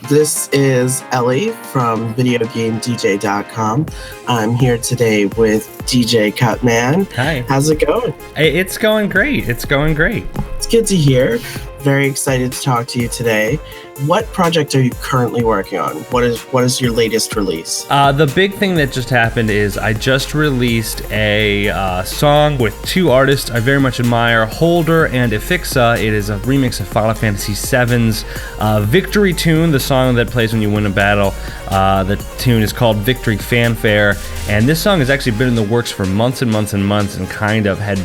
This is Ellie from VideoGameDJ.com. I'm here today with DJ CUTMAN. Hi. How's it going? It's going great. It's going great. It's good to hear. Very excited to talk to you today. What project are you currently working on? What is your latest release? The big thing that just happened is I just released a song with two artists I very much admire, Holder and Ifixa. It is a remix of Final Fantasy VII's Victory Tune, the song that plays when you win a battle. The tune is called Victory Fanfare, and this song has actually been in the works for months and months and months, and kind of had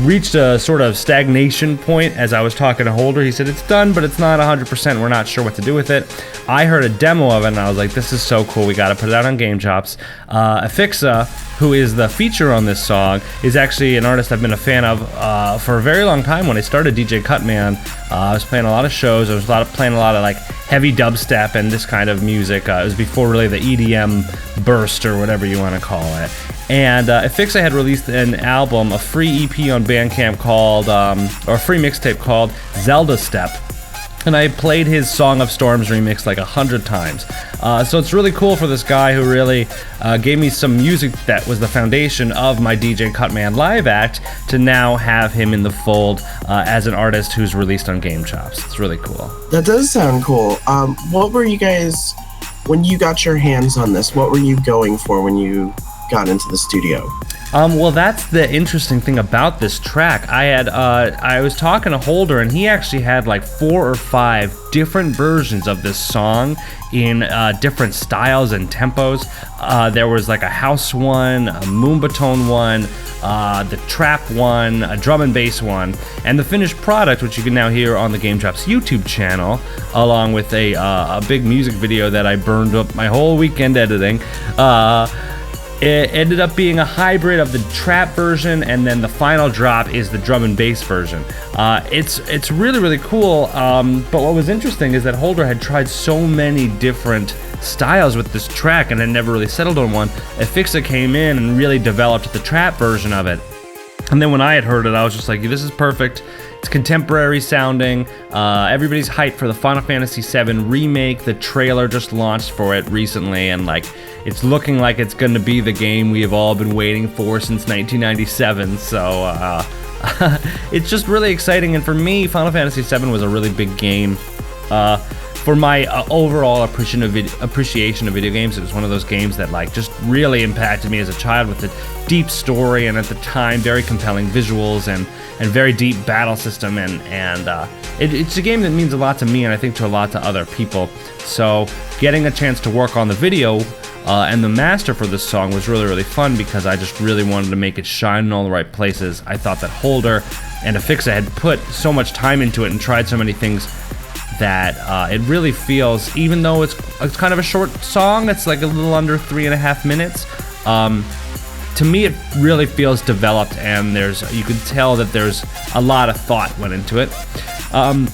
reached a sort of stagnation point. As I was talking to Holder, he said it's done, but it's not 100%. We're not sure what to do with it. I heard a demo of it, and I was like, this is so cool. We got to put it out on Game Chops. Ifixa, who is the feature on this song, is actually an artist I've been a fan of for a very long time. When I started DJ CUTMAN, I was playing a lot of shows. I was playing a lot of like heavy dubstep and this kind of music. It was before really the EDM burst or whatever you want to call it. And Ifixa had released an album, a free EP on Bandcamp called, or a free mixtape called Zelda Step. And I played his Song of Storms remix like 100 times. So it's really cool for this guy who really gave me some music that was the foundation of my DJ CUTMAN live act to now have him in the fold as an artist who's released on Game Chops. It's really cool. That does sound cool. What were you guys, when you got your hands on this, what were you going for when you got into the studio? Well, that's the interesting thing about this track. I was talking to Holder, and he actually had like 4 or 5 different versions of this song in different styles and tempos. There was like a house one, a moombatone one, the trap one, a drum and bass one, and the finished product, which you can now hear on the Game Chops YouTube channel, along with a big music video that I burned up my whole weekend editing. It ended up being a hybrid of the trap version, and then the final drop is the drum and bass version. It's really, really cool, but what was interesting is that Holder had tried so many different styles with this track and had never really settled on one. Ifixa came in and really developed the trap version of it. And then when I had heard it, I was just like, this is perfect. It's contemporary sounding. Everybody's hyped for the Final Fantasy VII remake. The trailer just launched for it recently, and like it's looking like it's going to be the game we have all been waiting for since 1997. So it's just really exciting. And for me, Final Fantasy VII was a really big game. For my overall appreciation of video games, it was one of those games that like just really impacted me as a child, with a deep story and at the time very compelling visuals and very deep battle system, and it's a game that means a lot to me and I think to a lot to other people. So getting a chance to work on the video and the master for this song was really, really fun, because I just really wanted to make it shine in all the right places. I thought that Holder and Ifixa had put so much time into it and tried so many things that it really feels, even though it's kind of a short song, it's like a little under 3.5 minutes, to me it really feels developed, and you can tell that there's a lot of thought went into it, and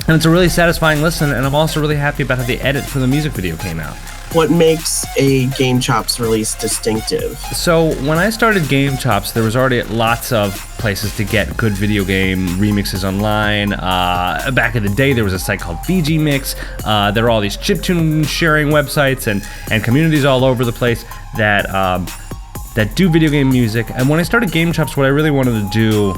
it's a really satisfying listen. And I'm also really happy about how the edit for the music video came out. What makes a Game Chops release distinctive? So when I started Game Chops, there was already lots of places to get good video game remixes online. Back in the day, there was a site called VG Mix. There are all these chiptune sharing websites and communities all over the place that do video game music. And when I started Game Chops, what I really wanted to do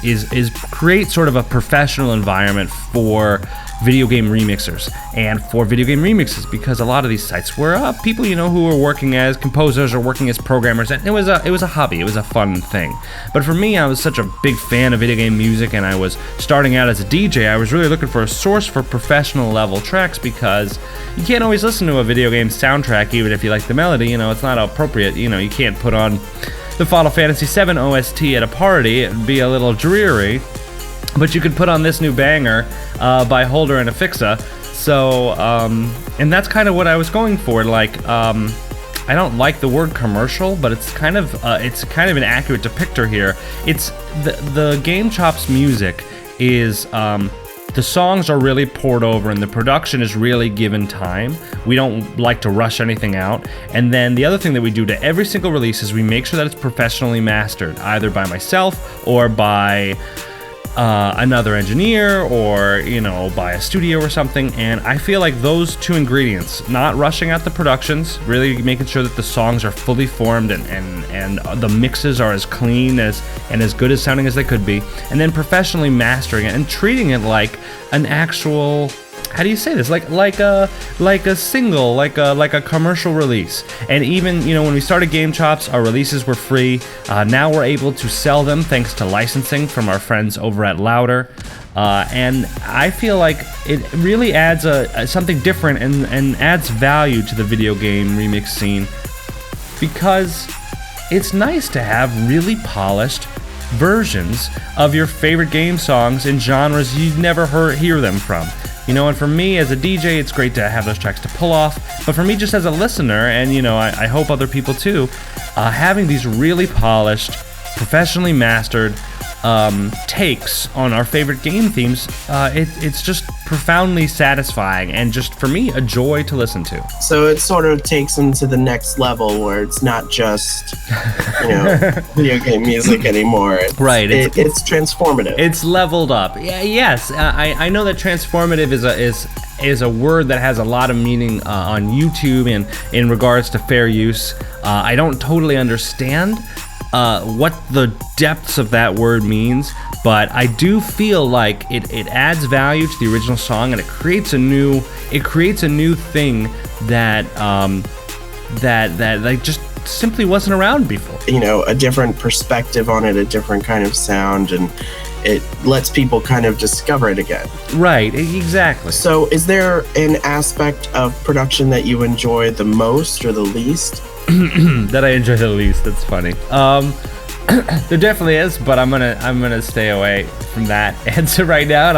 is create sort of a professional environment for video game remixers and for video game remixes, because a lot of these sites were people who were working as composers or working as programmers, and it was a hobby, it was a fun thing. But for me, I was such a big fan of video game music, and I was starting out as a DJ. I was really looking for a source for professional level tracks, because you can't always listen to a video game soundtrack even if you like the melody. It's not appropriate. You can't put on the Final Fantasy VII OST at a party. It would be a little dreary. But you could put on this new banger by Holder and Ifixa. So, and that's kind of what I was going for. Like, I don't like the word commercial, but it's kind of an accurate depictor here. It's the Game Chops music is the songs are really poured over, and the production is really given time. We don't like to rush anything out. And then the other thing that we do to every single release is we make sure that it's professionally mastered, either by myself or by another engineer or, by a studio or something. And I feel like those two ingredients, not rushing out the productions, really making sure that the songs are fully formed and the mixes are as clean and as good as sounding as they could be, and then professionally mastering it and treating it like an actual, how do you say this? Like a single, like a commercial release. And even, when we started Game Chops, our releases were free. Now we're able to sell them thanks to licensing from our friends over at Louder. And I feel like it really adds something different and adds value to the video game remix scene, because it's nice to have really polished versions of your favorite game songs in genres you'd never hear them from. And for me as a DJ, it's great to have those tracks to pull off. But for me just as a listener, and I hope other people too, having these really polished, professionally mastered takes on our favorite game themes, it's just profoundly satisfying and just, for me, a joy to listen to. So it sort of takes them to the next level where it's not just, video game music anymore. Right. It's transformative. It's leveled up. Yeah. Yes. I know that transformative is a word that has a lot of meaning on YouTube and in regards to fair use. I don't totally understand what the depths of that word means, but I do feel like it adds value to the original song, and it creates a new thing that like just simply wasn't around before. A different perspective on it, a different kind of sound, and it lets people kind of discover it again. Right, exactly. So is there an aspect of production that you enjoy the most or the least? That I enjoy the least. That's funny. There definitely is, but I'm gonna stay away from that answer right now, and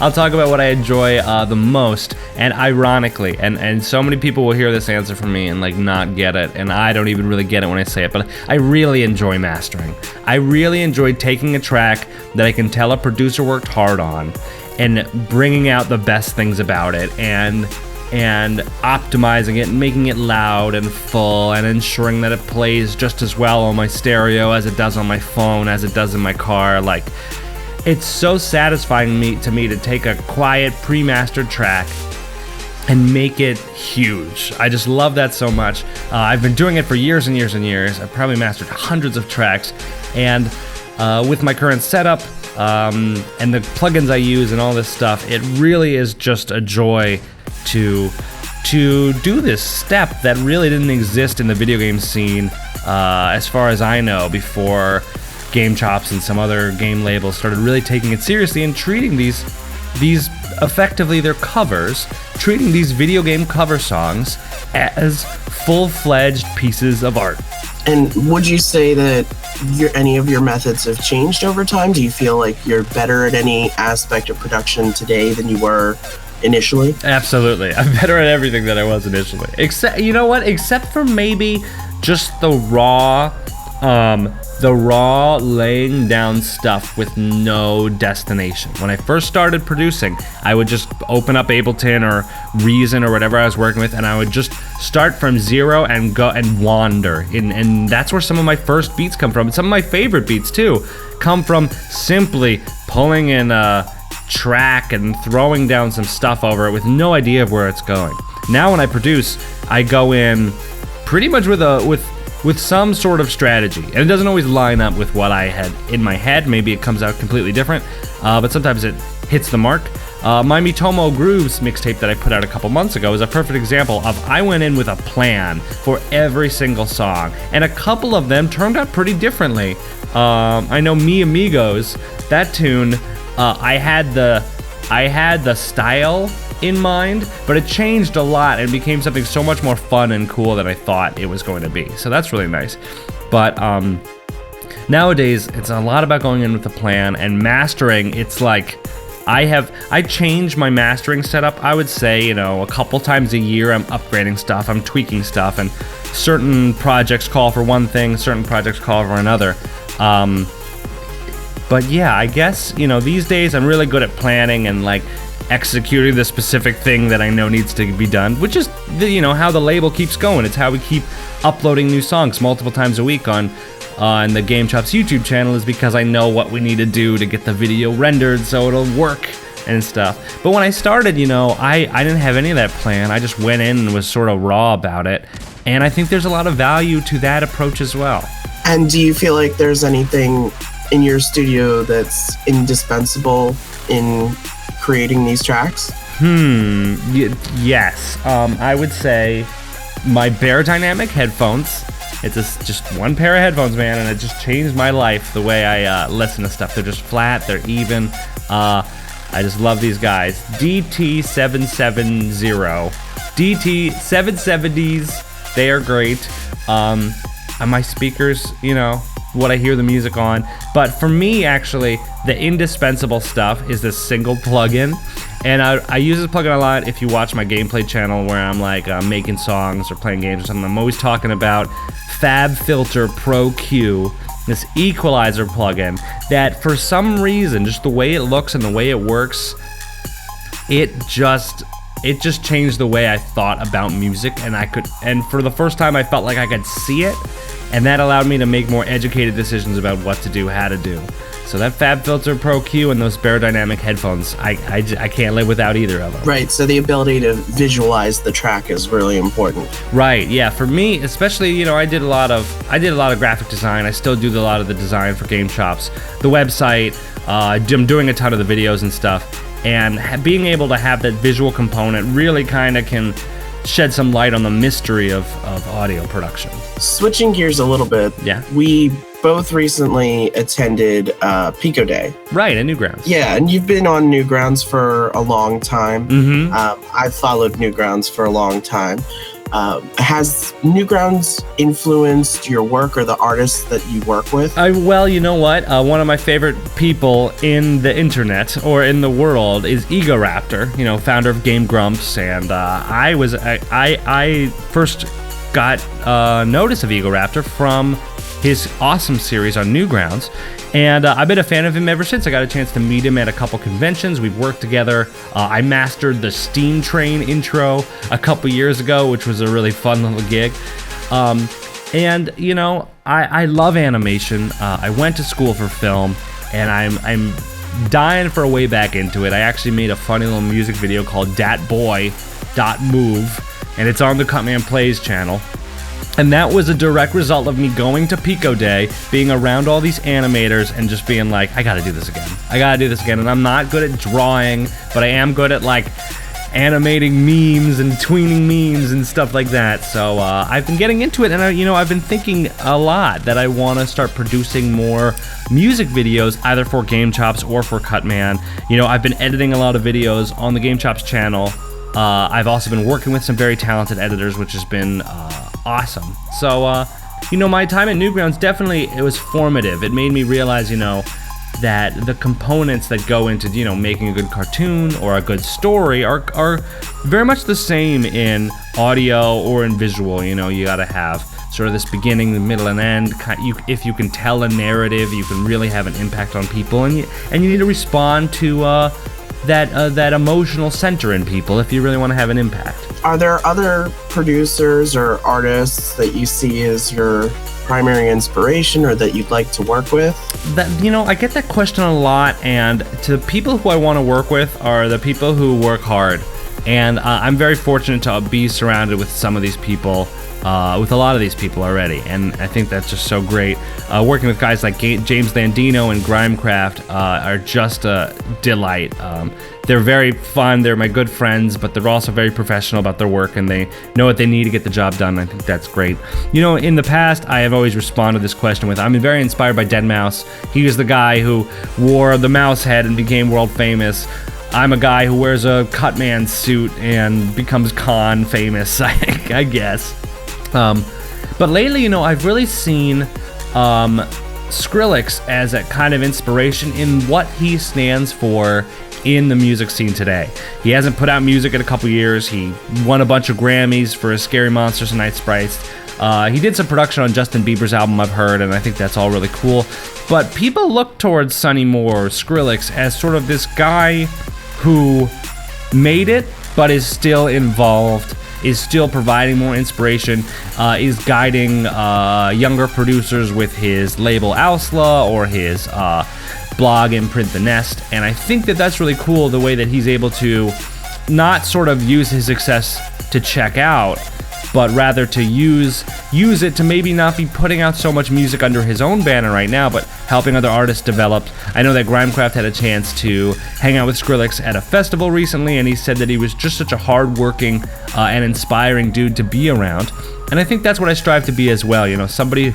I'll talk about what I enjoy the most. And ironically, and so many people will hear this answer from me and like not get it, and I don't even really get it when I say it, but I really enjoy mastering. I really enjoy taking a track that I can tell a producer worked hard on and bringing out the best things about it and optimizing it and making it loud and full and ensuring that it plays just as well on my stereo as it does on my phone, as it does in my car. Like, it's so satisfying to me to take a quiet pre-mastered track and make it huge. I just love that so much. I've been doing it for years and years and years. I've probably mastered hundreds of tracks, and with my current setup and the plugins I use and all this stuff, it really is just a joy to do this step that really didn't exist in the video game scene, as far as I know, before Game Chops and some other game labels started really taking it seriously and treating these effectively, they're covers, treating these video game cover songs as full-fledged pieces of art. And would you say that any of your methods have changed over time? Do you feel like you're better at any aspect of production today than you were initially? Absolutely. I'm better at everything than I was initially. Except for maybe just the raw laying down stuff with no destination. When I first started producing, I would just open up Ableton or Reason or whatever I was working with, and I would just start from zero and go and wander. And that's where some of my first beats come from. And some of my favorite beats too come from simply pulling in a track and throwing down some stuff over it with no idea of where it's going. Now when I produce, I go in pretty much with some sort of strategy, and it doesn't always line up with what I had in my head. Maybe it comes out completely different, but sometimes it hits the mark. My Mitomo Grooves mixtape that I put out a couple months ago is a perfect example of I went in with a plan for every single song, and a couple of them turned out pretty differently. I know Mi Amigos, that tune, I had the style in mind, but it changed a lot and became something so much more fun and cool than I thought it was going to be. So that's really nice. But nowadays, it's a lot about going in with a plan, and mastering, it's like I change my mastering setup, I would say, a couple times a year. I'm upgrading stuff, I'm tweaking stuff, and certain projects call for one thing, certain projects call for another. But yeah, I guess, these days I'm really good at planning and like executing the specific thing that I know needs to be done, which is how the label keeps going. It's how we keep uploading new songs multiple times a week on the Game Chops YouTube channel, is because I know what we need to do to get the video rendered so it'll work and stuff. But when I started, I didn't have any of that plan. I just went in and was sort of raw about it, and I think there's a lot of value to that approach as well. And do you feel like there's anything in your studio that's indispensable in creating these tracks? Yes. I would say my Bear Dynamic headphones. It's just one pair of headphones, man, and it just changed my life, the way I listen to stuff. They're just flat, they're even. I just love these guys. DT770. DT770s, they are great. And my speakers, what I hear the music on. But for me, actually, the indispensable stuff is this single plugin. And I use this plugin a lot if you watch my gameplay channel, where I'm like making songs or playing games or something. I'm always talking about FabFilter Pro Q, this equalizer plugin that for some reason, just the way it looks and the way it works, it just changed the way I thought about music, and for the first time I felt like I could see it, and that allowed me to make more educated decisions about what to do, how to do. So that FabFilter Pro Q and those Bear Dynamic headphones, I can't live without either of them. Right, so the ability to visualize the track is really important. Right, yeah. For me, especially, I did a lot of graphic design. I still do a lot of the design for Game Chops, the website. I'm doing a ton of the videos and stuff, and being able to have that visual component really kind of can shed some light on the mystery of audio production. Switching gears a little bit, yeah. We both recently attended Pico Day. Right, at Newgrounds. Yeah, and you've been on Newgrounds for a long time. Mm-hmm. I've followed Newgrounds for a long time. Has Newgrounds influenced your work or the artists that you work with? Well, you know what? One of my favorite people in the internet or in the world is Egoraptor, founder of Game Grumps, and I first got notice of Egoraptor from his awesome series on Newgrounds, and I've been a fan of him ever since. I got a chance to meet him at a couple conventions. We've worked together. I mastered the Steam Train intro a couple years ago, which was a really fun little gig. And I love animation. I went to school for film, and I'm dying for a way back into it. I actually made a funny little music video called datboy.move, and it's on the CUTMAN Plays channel. And that was a direct result of me going to Pico Day, being around all these animators, and just being like, I gotta do this again. And I'm not good at drawing, but I am good at animating memes and tweening memes and stuff like that. So I've been getting into it, and I've been thinking a lot that I want to start producing more music videos, either for Game Chops or for CUTMAN. I've been editing a lot of videos on the Game Chops channel. I've also been working with some very talented editors, which has been awesome. So, my time at Newgrounds, definitely, it was formative. It made me realize, that the components that go into, making a good cartoon or a good story are very much the same in audio or in visual. You gotta have sort of this beginning, the middle, and end. If you can tell a narrative, you can really have an impact on people, and you need to respond to that emotional center in people if you really want to have an impact. Are there other producers or artists that you see as your primary inspiration or that you'd like to work with? I get that question a lot, and to the people who I want to work with are the people who work hard. And I'm very fortunate to be surrounded with some of these people, with a lot of these people already, and I think that's just so great. Working with guys like James Landino and Grimecraft are just a delight. They're very fun, they're my good friends, but they're also very professional about their work, and they know what they need to get the job done. I think that's great. In the past, I have always responded to this question with, I'm very inspired by Deadmau5. He was the guy who wore the mouse head and became world famous. I'm a guy who wears a CUTMAN suit and becomes con famous, I guess. But lately, I've really seen Skrillex as a kind of inspiration in what he stands for in the music scene today. He hasn't put out music in a couple years. He won a bunch of Grammys for his Scary Monsters and Night Sprites. He did some production on Justin Bieber's album, I've heard, and I think that's all really cool. But people look towards Sonny Moore or Skrillex as sort of this guy who made it but is still involved, is still providing more inspiration, is guiding younger producers with his label Ausla or his blog Imprint the Nest. And I think that that's really cool, the way that he's able to not sort of use his success to check out, but rather to use it to maybe not be putting out so much music under his own banner right now, but helping other artists develop. I know that Grimecraft had a chance to hang out with Skrillex at a festival recently, and he said that he was just such a hard-working and inspiring dude to be around. And I think that's what I strive to be as well, you know, somebody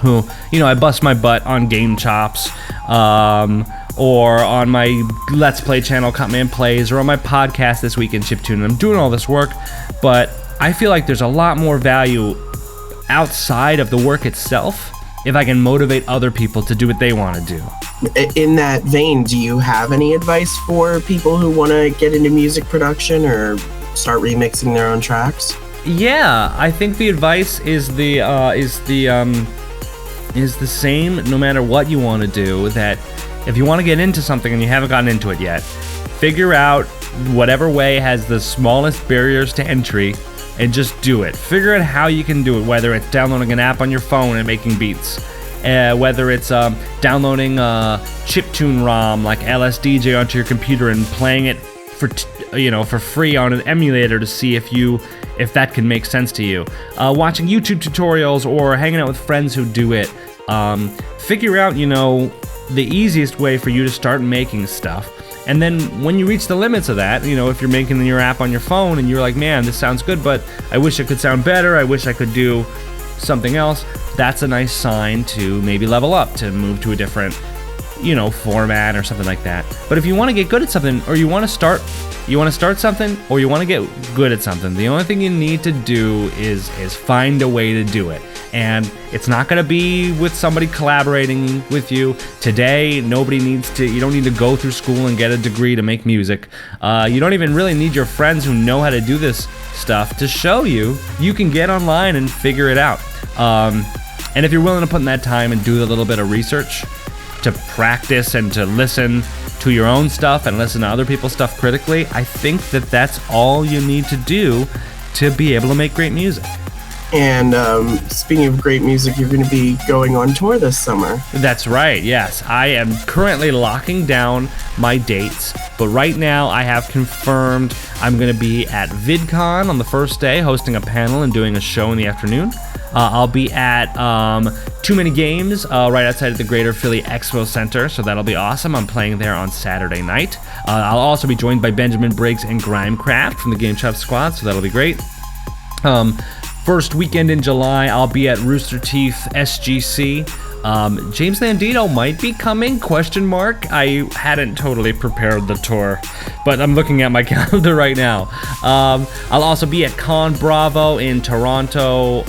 who, you know, I bust my butt on Game Chops, or on my Let's Play channel, CUTMAN Plays, or on my podcast this week in CHIPTUNE. I'm doing all this work, but I feel like there's a lot more value outside of the work itself if I can motivate other people to do what they want to do. In that vein, do you have any advice for people who want to get into music production or start remixing their own tracks? Yeah, I think the advice is the same no matter what you want to do. That if you want to get into something and you haven't gotten into it yet, figure out whatever way has the smallest barriers to entry and just do it. Figure out how you can do it, whether it's downloading an app on your phone and making beats, whether it's downloading a CHIPTUNE ROM like LSDJ onto your computer and playing it for free on an emulator to see if that can make sense to you. Watching YouTube tutorials or hanging out with friends who do it. Figure out, the easiest way for you to start making stuff. And then when you reach the limits of that, if you're making your app on your phone and you're like, man, this sounds good, but I wish it could sound better, I wish I could do something else, that's a nice sign to maybe level up, to move to a different, format or something like that. But if you want to get good at something, or you want to start something, or you want to get good at something, the only thing you need to do is find a way to do it. And it's not going to be with somebody collaborating with you. Today, you don't need to go through school and get a degree to make music. You don't even really need your friends who know how to do this stuff to show you. You can get online and figure it out. And if you're willing to put in that time and do a little bit of research, to practice and to listen to your own stuff and listen to other people's stuff critically, I think that that's all you need to do to be able to make great music. And speaking of great music, you're going to be going on tour this summer. That's right, yes. I am currently locking down my dates, but right now I have confirmed I'm going to be at VidCon on the first day, hosting a panel and doing a show in the afternoon. I'll be at Too Many Games right outside of the Greater Philly Expo Center, so that'll be awesome. I'm playing there on Saturday night. I'll also be joined by Benjamin Briggs and Grimecraft from the Game Chop Squad, so that'll be great. First weekend in July, I'll be at Rooster Teeth SGC. James Landito might be coming, ? I hadn't totally prepared the tour, but I'm looking at my calendar right now. I'll also be at Con Bravo in Toronto,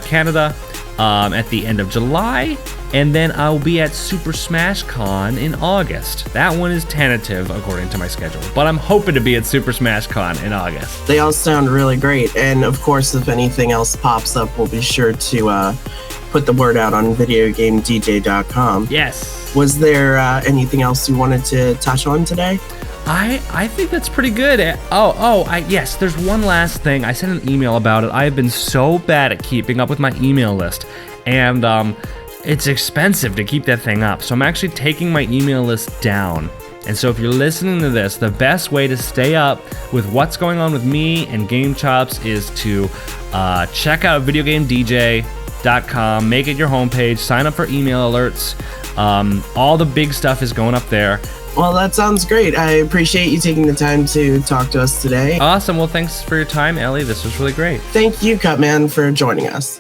Canada, at the end of July. And then I'll be at Super Smash Con in August. That one is tentative according to my schedule, but I'm hoping to be at Super Smash Con in August. They all sound really great. And of course, if anything else pops up, we'll be sure to put the word out on videogamedj.com. Yes. Was there anything else you wanted to touch on today? I think that's pretty good. Yes, there's one last thing. I sent an email about it. I have been so bad at keeping up with my email list, and it's expensive to keep that thing up. So I'm actually taking my email list down. And so if you're listening to this, the best way to stay up with what's going on with me and Game Chops is to check out videogamedj.com, make it your homepage, sign up for email alerts. All the big stuff is going up there. Well, that sounds great. I appreciate you taking the time to talk to us today. Awesome. Well, thanks for your time, Ellie. This was really great. Thank you, CUTMAN, for joining us.